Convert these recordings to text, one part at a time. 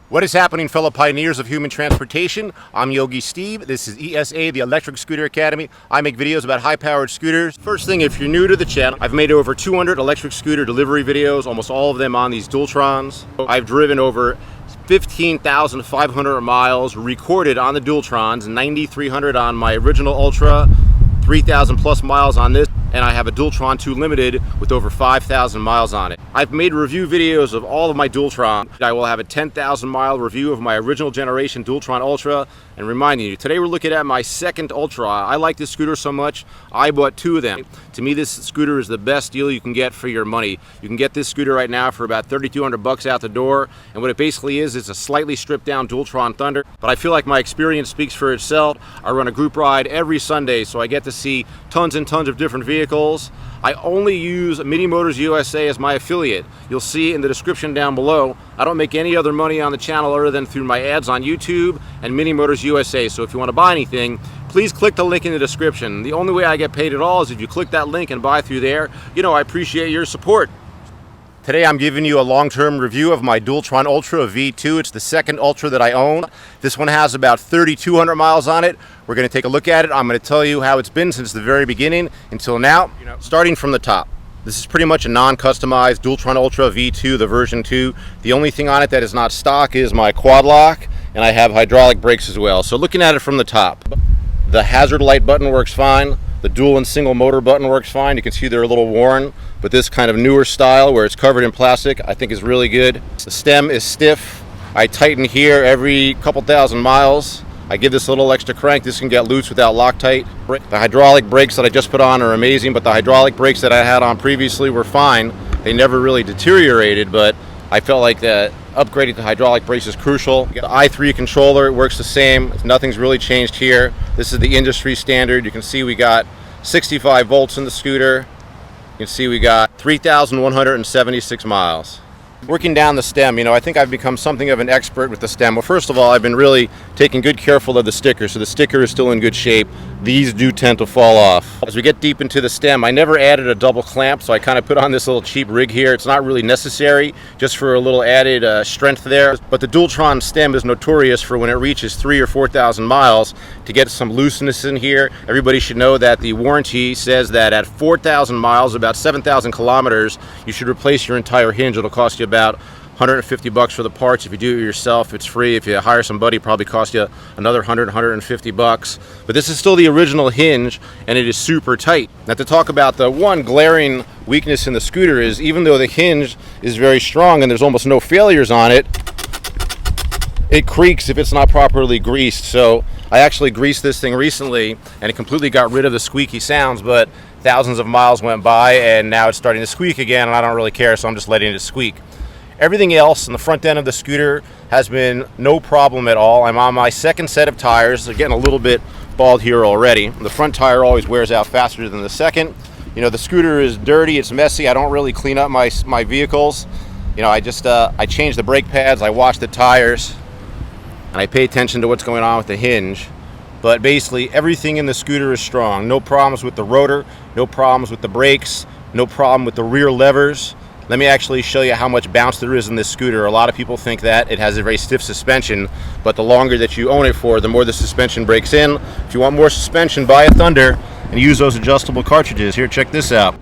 What is happening, fellow pioneers of human transportation? I'm Yogi Steve. This is ESA, the Electric Scooter Academy. I make videos about high-powered scooters. First thing, if you're new to the channel, I've made over 200 electric scooter delivery videos, almost all of them on these Dualtrons. I've driven over 15,500 miles recorded on the Dualtrons, 9,300 on my original Ultra, 3,000 plus miles on this, and I have a Dualtron 2 Limited with over 5,000 miles on it. I've made review videos of all of my Dualtron. I will have a 10,000 mile review of my original generation Dualtron Ultra. And reminding you, today we're looking at my second Ultra. I like this scooter so much, I bought two of them. To me, this scooter is the best deal you can get for your money. You can get this scooter right now for about 3,200 bucks out the door. And what it basically is a slightly stripped down Dualtron Thunder. But I feel like my experience speaks for itself. I run a group ride every Sunday, so I get to see tons and tons of different vehicles. I only use Mini Motors USA as my affiliate. You'll see in the description down below, I don't make any other money on the channel other than through my ads on YouTube and Mini Motors USA. So if you want to buy anything, please click the link in the description. The only way I get paid at all is if you click that link and buy through there. You know, I appreciate your support. Today I'm giving you a long-term review of my Dualtron Ultra V2. It's the second Ultra that I own. This one has about 3,200 miles on it. We're going to take a look at it. I'm going to tell you how it's been since the very beginning until now, starting from the top. This is pretty much a non-customized Dualtron Ultra V2, the version 2. The only thing on it that is not stock is my quad lock, and I have hydraulic brakes as well. So looking at it from the top, the hazard light button works fine. The dual and single motor button works fine. You can see they're a little worn, but this kind of newer style where it's covered in plastic I think is really good. The stem is stiff. I tighten here every couple thousand miles. I give this a little extra crank. This can get loose without Loctite. The hydraulic brakes that I just put on are amazing, but the hydraulic brakes that I had on previously were fine. They never really deteriorated, but I felt like that upgrading to hydraulic brakes is crucial. The i3 controller, it works the same. Nothing's really changed here. This is the industry standard. You can see we got 65 volts in the scooter. You can see we got 3,176 miles. Working down the stem, I think I've become something of an expert with the stem. Well, first of all, I've been really taking good care of the sticker, so the sticker is still in good shape. These do tend to fall off. As we get deep into the stem, I never added a double clamp, so I kind of put on this little cheap rig here. It's not really necessary, just for a little added strength there. But the Dualtron stem is notorious for when it reaches 3,000 or 4,000 miles to get some looseness in here. Everybody should know that the warranty says that at 4,000 miles, about 7,000 kilometers, you should replace your entire hinge. It'll cost you about 150 bucks for the parts. If you do it yourself, it's free. If you hire somebody, it'll probably cost you another 150 bucks. But this is still the original hinge, and it is super tight. Now, to talk about the one glaring weakness in the scooter is, even though the hinge is very strong and there's almost no failures on it, it creaks if it's not properly greased. So I actually greased this thing recently, and it completely got rid of the squeaky sounds, but thousands of miles went by, and now it's starting to squeak again, and I don't really care, so I'm just letting it squeak. Everything else in the front end of the scooter has been no problem at all. I'm on my second set of tires. They're getting a little bit bald here already. The front tire always wears out faster than the second. The scooter is dirty, it's messy. I don't really clean up my vehicles. I change the brake pads, I wash the tires, and I pay attention to what's going on with the hinge. But basically everything in the scooter is strong. No problems with the rotor, no problems with the brakes, no problem with the rear levers. Let me actually show you how much bounce there is in this scooter. A lot of people think that it has a very stiff suspension, but the longer that you own it for, the more the suspension breaks in. If you want more suspension, buy a Thunder and use those adjustable cartridges. Here, check this out.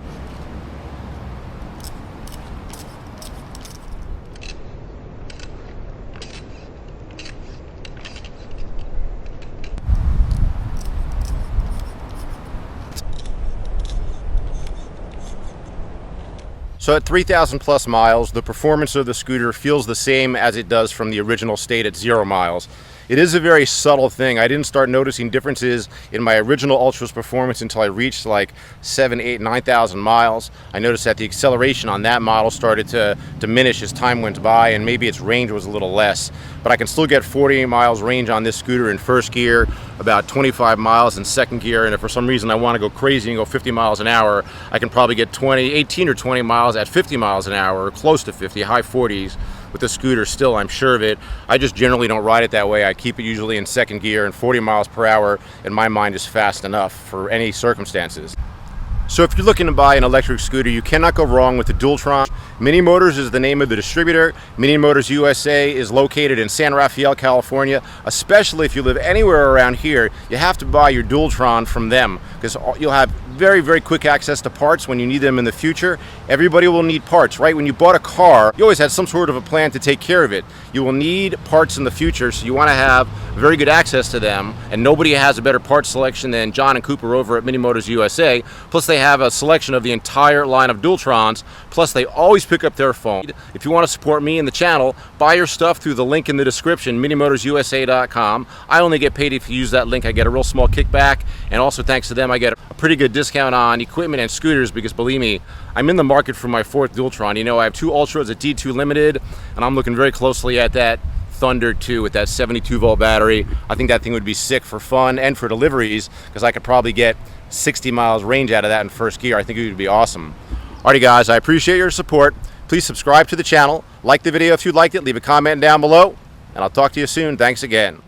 So at 3,000 plus miles, the performance of the scooter feels the same as it does from the original state at 0 miles. It is a very subtle thing. I didn't start noticing differences in my original Ultra's performance until I reached like 7,000, 8,000, 9,000 miles. I noticed that the acceleration on that model started to diminish as time went by, and maybe its range was a little less. But I can still get 48 miles range on this scooter in first gear, about 25 miles in second gear, and if for some reason I want to go crazy and go 50 miles an hour, I can probably get 18 or 20 miles at 50 miles an hour, or close to 50, high 40s. With the scooter still, I'm sure of it. I just generally don't ride it that way. I keep it usually in second gear, and 40 miles per hour in my mind is fast enough for any circumstances. So if you're looking to buy an electric scooter, you cannot go wrong with the Dualtron. Mini Motors is the name of the distributor. Mini Motors USA is located in San Rafael, California. Especially if you live anywhere around here, you have to buy your Dualtron from them because you'll have very, very quick access to parts when you need them in the future. Everybody will need parts, right? When you bought a car, you always had some sort of a plan to take care of it. You will need parts in the future, so you want to have very good access to them, and nobody has a better parts selection than John and Cooper over at Mini Motors USA. Plus they have a selection of the entire line of Dualtrons, plus they always pick up their phone. If you want to support me and the channel, buy your stuff through the link in the description, minimotorsusa.com. I only get paid if you use that link. I get a real small kickback, and also thanks to them I get a pretty good discount on equipment and scooters because believe me, I'm in the market for my fourth Dualtron. You know, I have two Ultras, a D2 Limited, and I'm looking very closely at that Thunder 2 with that 72 volt battery. I think that thing would be sick for fun and for deliveries because I could probably get 60 miles range out of that in first gear. I think it would be awesome. Alrighty guys, I appreciate your support. Please subscribe to the channel, like the video if you liked it, leave a comment down below, and I'll talk to you soon. Thanks again.